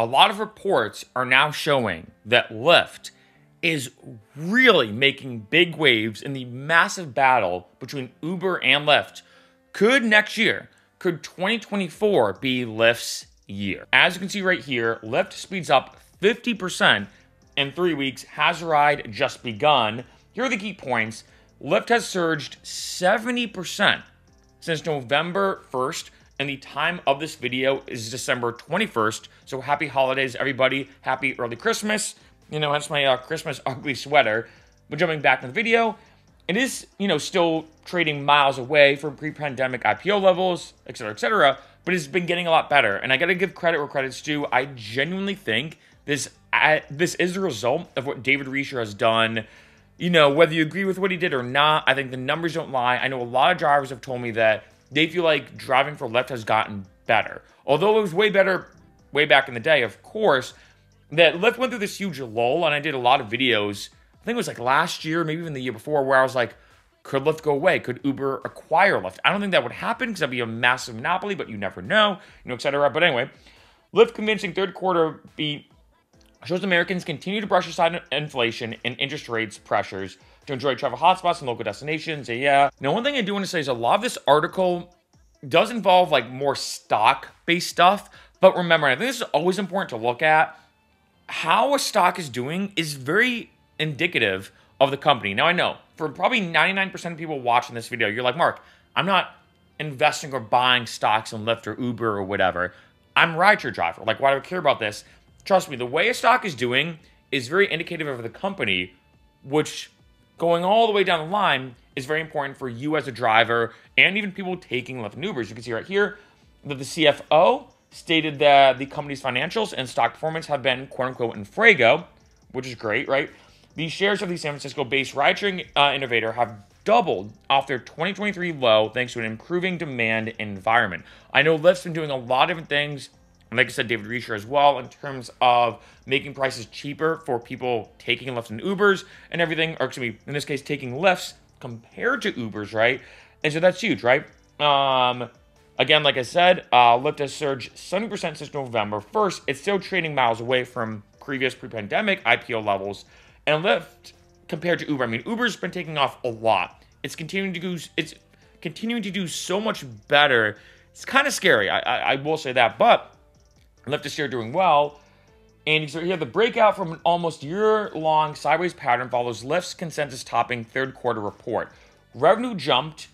a lot of reports are now showing that Lyft is really making big waves in the massive battle between Uber and Lyft. Could 2024 be Lyft's year? As you can see right here, Lyft speeds up 50% in 3 weeks. Has the ride just begun? Here are the key points. Lyft has surged 70% since November 1st, and the time of this video is December 21st. So happy holidays, everybody. Happy early Christmas. That's my Christmas ugly sweater. But jumping back to the video, it is, still trading miles away from pre-pandemic IPO levels, et cetera, but it's been getting a lot better. And I got to give credit where credit's due. I genuinely think this is the result of what David Risher has done. Whether you agree with what he did or not, I think the numbers don't lie. I know a lot of drivers have told me that they feel like driving for Lyft has gotten better. Although it was way better way back in the day, of course, that Lyft went through this huge lull, and I did a lot of videos, I think it was like last year, maybe even the year before, where I was like, could Lyft go away? Could Uber acquire Lyft? I don't think that would happen because that'd be a massive monopoly, but you never know, et cetera. But anyway, Lyft convincing third quarter beat shows Americans continue to brush aside inflation and interest rates pressures to enjoy travel hotspots and local destinations. Yeah. Now, one thing I do want to say is a lot of this article does involve like more stock-based stuff. But remember, I think this is always important to look at. How a stock is doing is very indicative of the company. Now, I know for probably 99% of people watching this video, you're like, Mark, I'm not investing or buying stocks in Lyft or Uber or whatever. I'm a rideshare driver. Like, why do I care about this? Trust me, the way a stock is doing is very indicative of the company, which going all the way down the line is very important for you as a driver and even people taking Lyft and Ubers. You can see right here that the CFO stated that the company's financials and stock performance have been quote-unquote in fuego, which is great, right? The shares of the San Francisco-based ride-sharing innovator have doubled off their 2023 low thanks to an improving demand environment. I know Lyft's been doing a lot of different things, and like I said, David Risher as well, in terms of making prices cheaper for people taking Lyft and Ubers and everything, or excuse me, in this case, taking Lyfts compared to Ubers, right? And so that's huge, right? Again, like I said, Lyft has surged 70% since November 1st. It's still trading miles away from previous pre-pandemic IPO levels. And Lyft, compared to Uber, I mean, Uber's been taking off a lot. It's continuing to do so much better. It's kind of scary, I will say that. But Lyft is still doing well. And so here, the breakout from an almost year-long sideways pattern follows Lyft's consensus topping third quarter report. Revenue jumped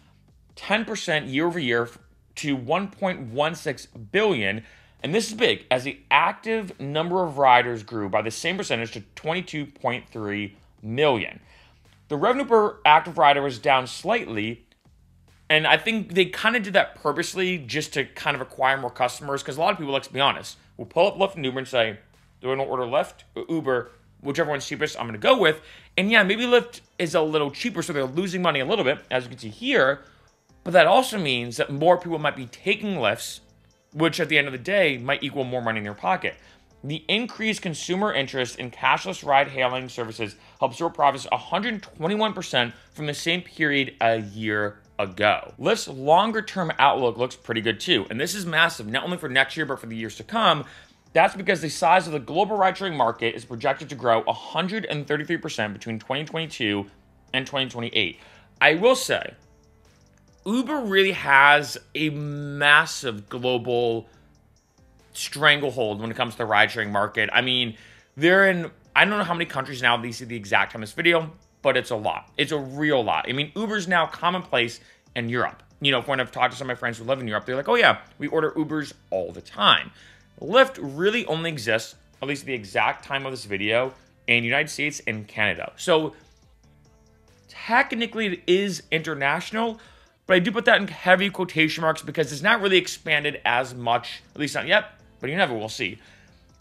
10% year over year to $1.16 billion, and this is big, as the active number of riders grew by the same percentage to 22.3 million. The revenue per active rider was down slightly, and I think they kind of did that purposely just to kind of acquire more customers, because a lot of people, let's be honest, will pull up Lyft and Uber and say, do I want to order Lyft or Uber? Whichever one's cheapest, I'm going to go with. And yeah, maybe Lyft is a little cheaper, so they're losing money a little bit, as you can see here. But that also means that more people might be taking Lyfts, which at the end of the day might equal more money in their pocket. The increased consumer interest in cashless ride-hailing services helped grow profits 121% from the same period a year ago. Lyft's longer-term outlook looks pretty good too, and this is massive, not only for next year, but for the years to come. That's because the size of the global ride-sharing market is projected to grow 133% between 2022 and 2028. I will say, Uber really has a massive global stranglehold when it comes to the ride-sharing market. I mean, they're in, I don't know how many countries now these see the exact time of this video, but it's a lot. It's a real lot. I mean, Uber's now commonplace in Europe. When I've talked to some of my friends who live in Europe, they're like, oh yeah, we order Ubers all the time. Lyft really only exists, at least the exact time of this video, in the United States and Canada. So technically it is international, but I do put that in heavy quotation marks because it's not really expanded as much, at least not yet, but you never will see.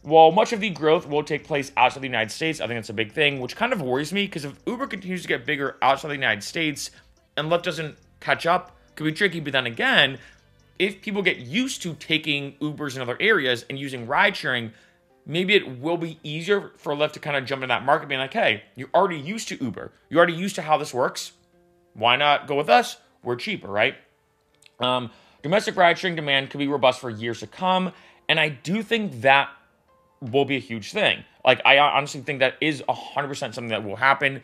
While much of the growth will take place outside the United States, I think that's a big thing, which kind of worries me because if Uber continues to get bigger outside the United States and Lyft doesn't catch up, it could be tricky. But then again, if people get used to taking Ubers in other areas and using ride sharing, maybe it will be easier for Lyft to kind of jump into that market being like, hey, you're already used to Uber. You're already used to how this works. Why not go with us? We're cheaper, right? Domestic ride-sharing demand could be robust for years to come, and I do think that will be a huge thing. Like, I honestly think that is 100% something that will happen.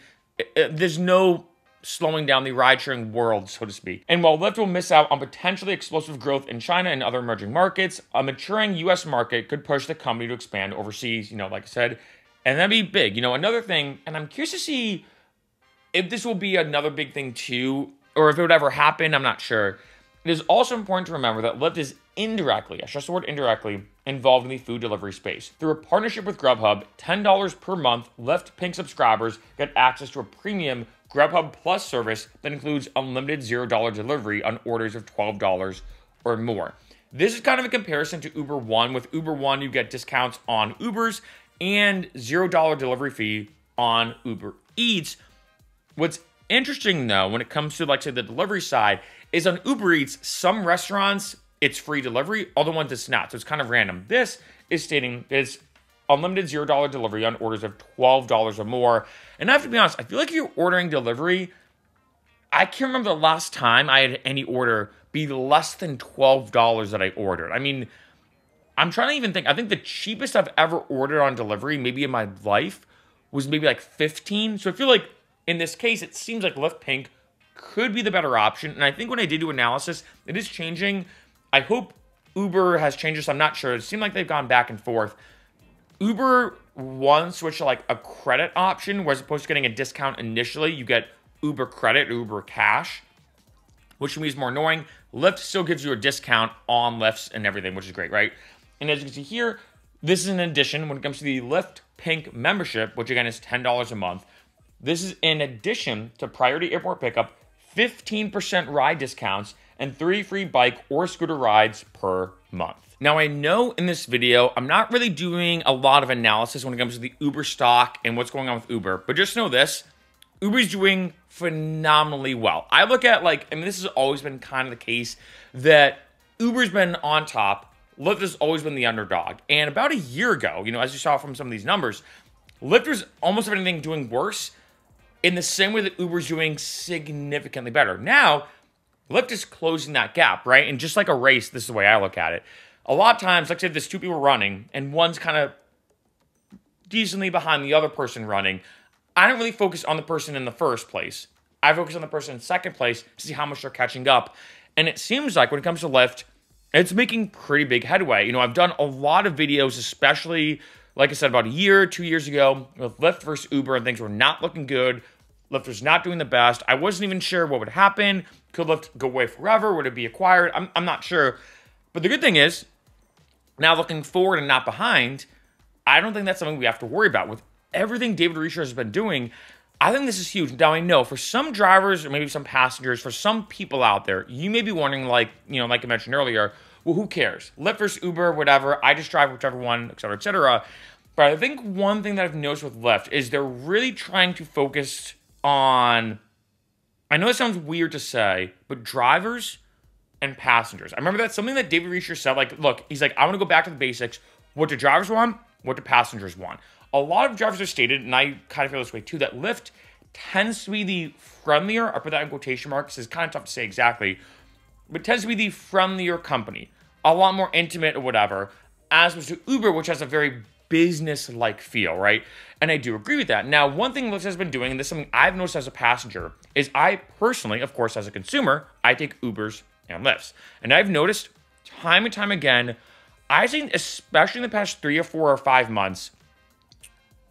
There's no slowing down the ride-sharing world, so to speak. And while Lyft will miss out on potentially explosive growth in China and other emerging markets, a maturing U.S. market could push the company to expand overseas, like I said, and that'd be big. Another thing, and I'm curious to see if this will be another big thing too, or if it would ever happen, I'm not sure. It is also important to remember that Lyft is indirectly, I stress the word indirectly, involved in the food delivery space. Through a partnership with Grubhub, $10 per month, Lyft Pink subscribers get access to a premium Grubhub Plus service that includes unlimited $0 delivery on orders of $12 or more. This is kind of a comparison to Uber One. With Uber One, you get discounts on Ubers and $0 delivery fee on Uber Eats. What's interesting, though, when it comes to, like, say, the delivery side, is on Uber Eats, some restaurants, it's free delivery, other ones it's not. So it's kind of random. This is stating it's unlimited $0 delivery on orders of $12 or more. And I have to be honest, I feel like if you're ordering delivery, I can't remember the last time I had any order be less than $12 that I ordered. I mean, I'm trying to even think. I think the cheapest I've ever ordered on delivery, maybe in my life, was maybe like $15. So I feel like in this case, it seems like Lyft Pink could be the better option. And I think when I did do analysis, it is changing. I hope Uber has changed this. I'm not sure. It seemed like they've gone back and forth. Uber One switched to like a credit option, where as opposed to getting a discount initially, you get Uber credit, Uber cash, which means more annoying. Lyft still gives you a discount on lifts and everything, which is great, right? And as you can see here, this is an addition when it comes to the Lyft Pink membership, which again is $10 a month. This is in addition to priority airport pickup, 15% ride discounts, and 3 free bike or scooter rides per month. Now, I know in this video, I'm not really doing a lot of analysis when it comes to the Uber stock and what's going on with Uber, but just know this, Uber's doing phenomenally well. I look at this has always been kind of the case that Uber's been on top, Lyft has always been the underdog. And about a year ago, as you saw from some of these numbers, Lyft was almost if anything doing worse in the same way that Uber's doing significantly better. Now, Lyft is closing that gap, right? And just like a race, this is the way I look at it. A lot of times, like say there's two people running and one's kind of decently behind the other person running, I don't really focus on the person in the first place. I focus on the person in second place to see how much they're catching up. And it seems like when it comes to Lyft, it's making pretty big headway. I've done a lot of videos, especially, like I said, about a year, 2 years ago, with Lyft versus Uber, and things were not looking good. Lyft was not doing the best. I wasn't even sure what would happen. Could Lyft go away forever? Would it be acquired? I'm not sure. But the good thing is, now looking forward and not behind, I don't think that's something we have to worry about. With everything David Risher has been doing, I think this is huge. Now, I know for some drivers or maybe some passengers, for some people out there, you may be wondering, like I mentioned earlier, well, who cares? Lyft versus Uber, whatever. I just drive whichever one, et cetera, et cetera. But I think one thing that I've noticed with Lyft is they're really trying to focus on, I know it sounds weird to say, but drivers and passengers. I remember that's something that David Risher said, look, he's like, I want to go back to the basics. What do drivers want? What do passengers want? A lot of drivers have stated, and I kind of feel this way too, that Lyft tends to be the friendlier, I put that in quotation marks, it's kind of tough to say exactly, but tends to be the friendlier company, a lot more intimate or whatever, as opposed to Uber, which has a very business-like feel, right? And I do agree with that. Now, one thing Lyft has been doing, and this is something I've noticed as a passenger, is I personally, of course, as a consumer, I take Ubers and Lyfts. And I've noticed time and time again, I think especially in the past 3 or 4 or 5 months,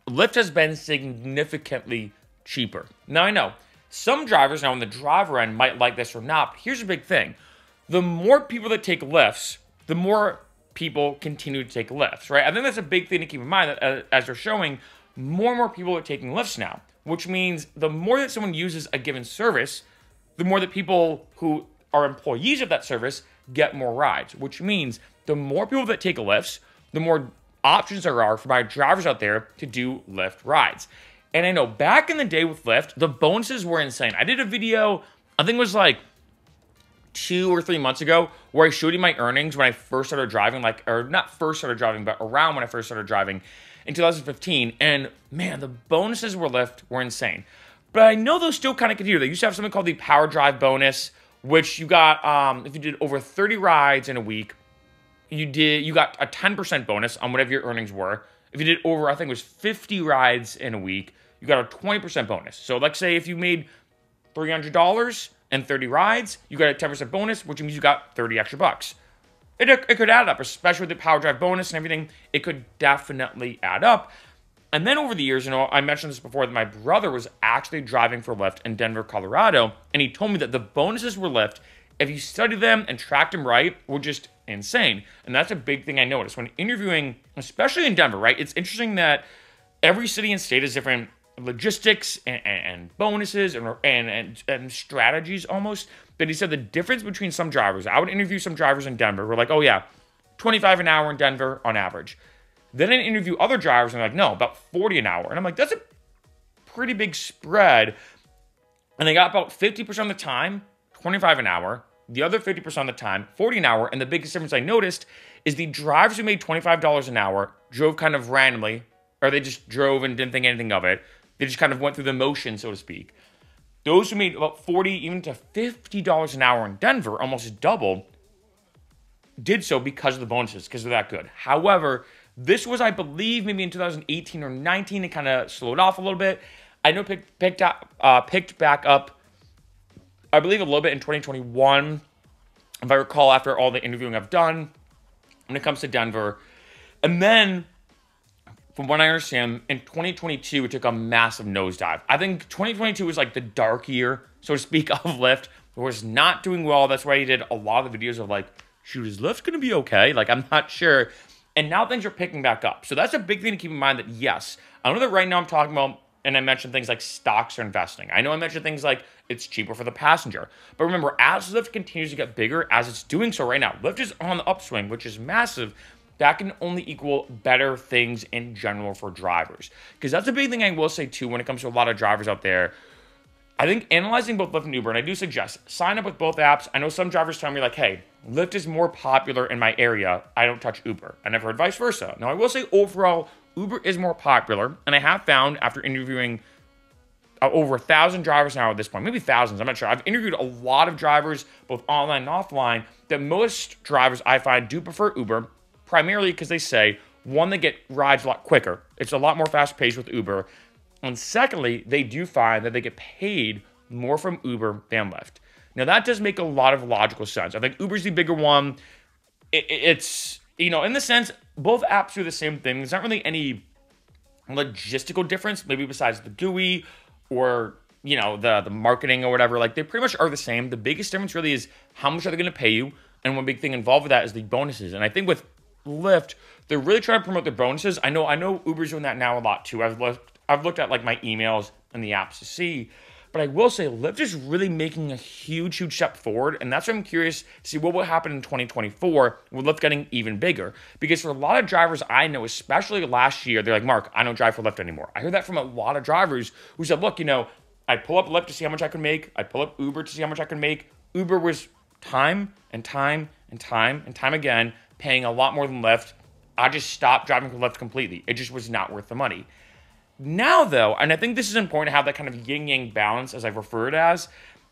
Lyft has been significantly cheaper. Now, I know some drivers now on the driver end might like this or not, but here's a big thing. The more people that take Lyfts, the more people continue to take Lyfts, right? I think that's a big thing to keep in mind, that as they're showing, more and more people are taking Lyfts now, which means the more that someone uses a given service, the more that people who are employees of that service get more rides, which means the more people that take Lyfts, the more options there are for my drivers out there to do Lyft rides. And I know back in the day with Lyft, the bonuses were insane. I did a video, I think it was like 2 or 3 months ago, where I showed you my earnings when I first started driving, or not first started driving, but around when I first started driving in 2015. And man, the bonuses with Lyft were insane. But I know those still kind of continue. They used to have something called the Power Drive bonus, which you got if you did over 30 rides in a week, you got a 10% bonus on whatever your earnings were. If you did over, I think it was 50 rides in a week, you got a 20% bonus. So let's say if you made $300 and 30 rides, you got a 10% bonus, which means you got 30 extra bucks. It could add up, especially with the power drive bonus and everything. It could definitely add up. And then over the years, I mentioned this before, that my brother was actually driving for Lyft in Denver, Colorado, and he told me that the bonuses were Lyft, if you studied them and tracked them right, were just insane. And that's a big thing I noticed when interviewing, especially in Denver, right? It's interesting that every city and state has different logistics and bonuses and strategies almost. But he said the difference between some drivers, I would interview some drivers in Denver who are like, oh yeah, 25 an hour in Denver on average. Then I interview other drivers and they're like, no, about 40 an hour. And I'm like, that's a pretty big spread. And they got about 50% of the time, 25 an hour. The other 50% of the time, 40 an hour. And the biggest difference I noticed is the drivers who made $25 an hour drove kind of randomly, or they just drove and didn't think anything of it. They just kind of went through the motion, so to speak. Those who made about $40 even to $50 an hour in Denver, almost double, did so because of the bonuses, because they're that good. However, this was, I believe, maybe in 2018 or 19, it kind of slowed off a little bit. I know picked back up, I believe, a little bit in 2021, if I recall, after all the interviewing I've done when it comes to Denver. And then, from what I understand, in 2022, it took a massive nosedive. I think 2022 was like the dark year, so to speak, of Lyft. It was not doing well. That's why he did a lot of the videos of like, shoot, is Lyft going to be okay? Like, I'm not sure. And now things are picking back up. So that's a big thing to keep in mind that, yes, I know that right now I'm talking about, and I mentioned things like stocks or investing. I know I mentioned things like it's cheaper for the passenger. But remember, as Lyft continues to get bigger, as it's doing so right now, Lyft is on the upswing, which is massive. That can only equal better things in general for drivers. Because that's a big thing I will say, too, when it comes to a lot of drivers out there. I think analyzing both Lyft and Uber, and I do suggest, sign up with both apps. I know some drivers tell me like, hey, Lyft is more popular in my area. I don't touch Uber. And I've heard vice versa. Now, I will say overall, Uber is more popular. And I have found after interviewing over 1,000 drivers now at this point, maybe thousands, I'm not sure. I've interviewed a lot of drivers, both online and offline, that most drivers I find do prefer Uber, primarily because they say, one, they get rides a lot quicker. It's a lot more fast-paced with Uber. And secondly, they do find that they get paid more from Uber than Lyft. Now, that does make a lot of logical sense. I think Uber's the bigger one. It's, in the sense, both apps do the same thing. There's not really any logistical difference, maybe besides the GUI or, the marketing or whatever. Like, they pretty much are the same. The biggest difference really is how much are they going to pay you? And one big thing involved with that is the bonuses. And I think with Lyft, they're really trying to promote their bonuses. I know Uber's doing that now a lot too. I've looked at like my emails and the apps to see, but I will say Lyft is really making a huge step forward, and that's why I'm curious to see what will happen in 2024 with Lyft getting even bigger. Because for a lot of drivers I know, especially last year, they're like, Mark, I don't drive for Lyft anymore. I heard that from a lot of drivers who said, look, I pull up Lyft to see how much I can make. I pull up Uber to see how much I can make. Uber was time again paying a lot more than Lyft. I just stopped driving for Lyft completely. It just was not worth the money. Now, though, and I think this is important to have that kind of yin-yang balance, as I've referred as,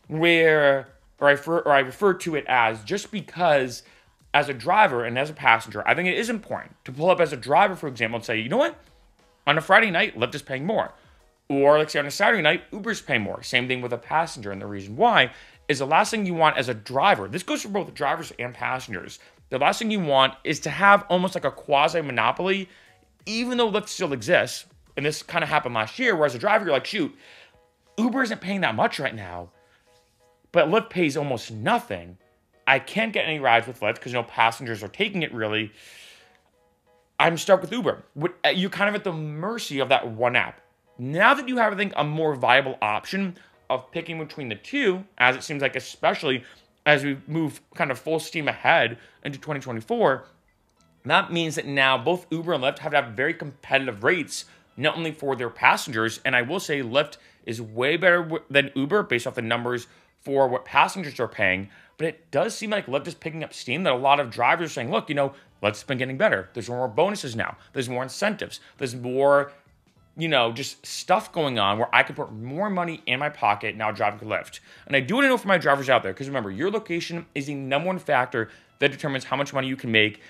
I refer to it as, just because as a driver and as a passenger, I think it is important to pull up as a driver, for example, and say, you know what? On a Friday night, Lyft is paying more. Or, let's say on a Saturday night, Uber's paying more. Same thing with a passenger. And the reason why is the last thing you want as a driver, this goes for both drivers and passengers, the last thing you want is to have almost like a quasi-monopoly, even though Lyft still exists. And this kind of happened last year, where as a driver, you're like, shoot, Uber isn't paying that much right now, but Lyft pays almost nothing. I can't get any rides with Lyft because passengers are taking it really. I'm stuck with Uber. You're kind of at the mercy of that one app. Now that you have, I think, a more viable option of picking between the two, as it seems like, especially as we move kind of full steam ahead into 2024, that means that now both Uber and Lyft have to have very competitive rates, not only for their passengers, and I will say Lyft is way better than Uber based off the numbers for what passengers are paying, but it does seem like Lyft is picking up steam, that a lot of drivers are saying, look, Lyft's been getting better. There's more bonuses now. There's more incentives. There's more, just stuff going on where I can put more money in my pocket now driving Lyft. And I do want to know for my drivers out there, because remember, your location is the number one factor that determines how much money you can make.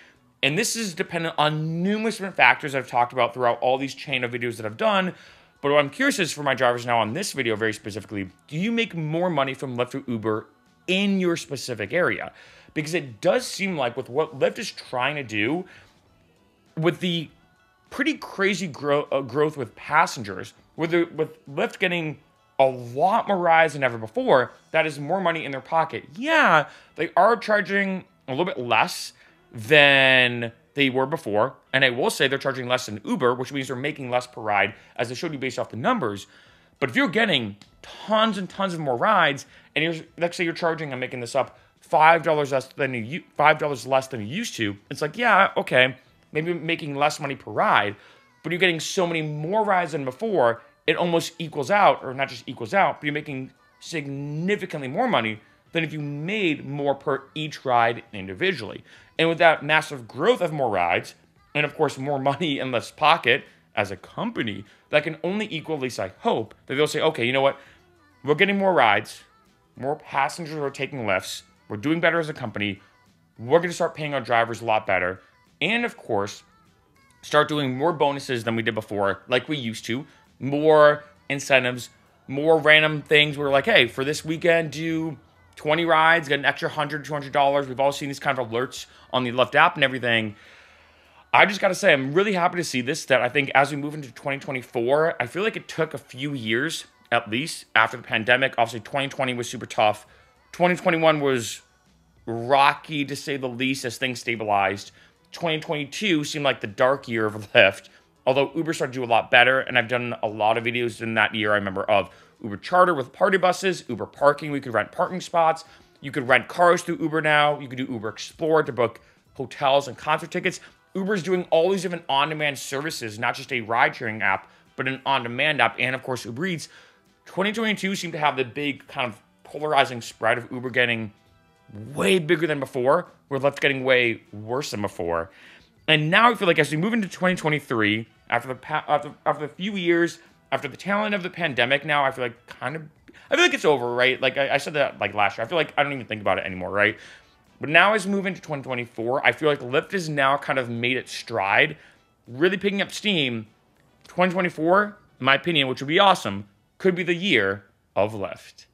And this is dependent on numerous different factors I've talked about throughout all these chain of videos that I've done. But what I'm curious is for my drivers now on this video very specifically, do you make more money from Lyft or Uber in your specific area? Because it does seem like with what Lyft is trying to do, with the pretty crazy growth with passengers, with Lyft getting a lot more rides than ever before, that is more money in their pocket. Yeah, they are charging a little bit less than they were before. And I will say they're charging less than Uber, which means they're making less per ride, as I showed you based off the numbers. But if you're getting tons and tons of more rides, and let's say you're charging, I'm making this up, $5 less than you used to, it's like, yeah, okay, maybe making less money per ride, but you're getting so many more rides than before, it almost equals out, or not just equals out, but you're making significantly more money than if you made more per each ride individually. And with that massive growth of more rides, and of course more money in Lyft's pocket as a company, that can only equal, at least I hope, that they'll say, okay, you know what, we're getting more rides, more passengers are taking Lyfts, we're doing better as a company, we're going to start paying our drivers a lot better, and of course, start doing more bonuses than we did before, like we used to, more incentives, more random things. We're like, hey, for this weekend, do 20 rides, get an extra $100, $200. We've all seen these kind of alerts on the Lyft app and everything. I just got to say, I'm really happy to see this, that I think as we move into 2024, I feel like it took a few years, at least, after the pandemic. Obviously, 2020 was super tough. 2021 was rocky, to say the least, as things stabilized. 2022 seemed like the dark year of Lyft, although Uber started to do a lot better, and I've done a lot of videos in that year, I remember, of Uber Charter with party buses, Uber Parking, we could rent parking spots, you could rent cars through Uber now, you could do Uber Explore to book hotels and concert tickets. Uber's doing all these different on-demand services, not just a ride-sharing app, but an on-demand app, and of course Uber Eats. 2022 seemed to have the big kind of polarizing spread of Uber getting way bigger than before, with Lyft getting way worse than before. And now I feel like as we move into 2023, after the few years, after the tail end of the pandemic now, I feel like it's over, right? Like I said that like last year. I feel like I don't even think about it anymore, right? But now as we move into 2024, I feel like Lyft has now kind of made its stride, really picking up steam. 2024, in my opinion, which would be awesome, could be the year of Lyft.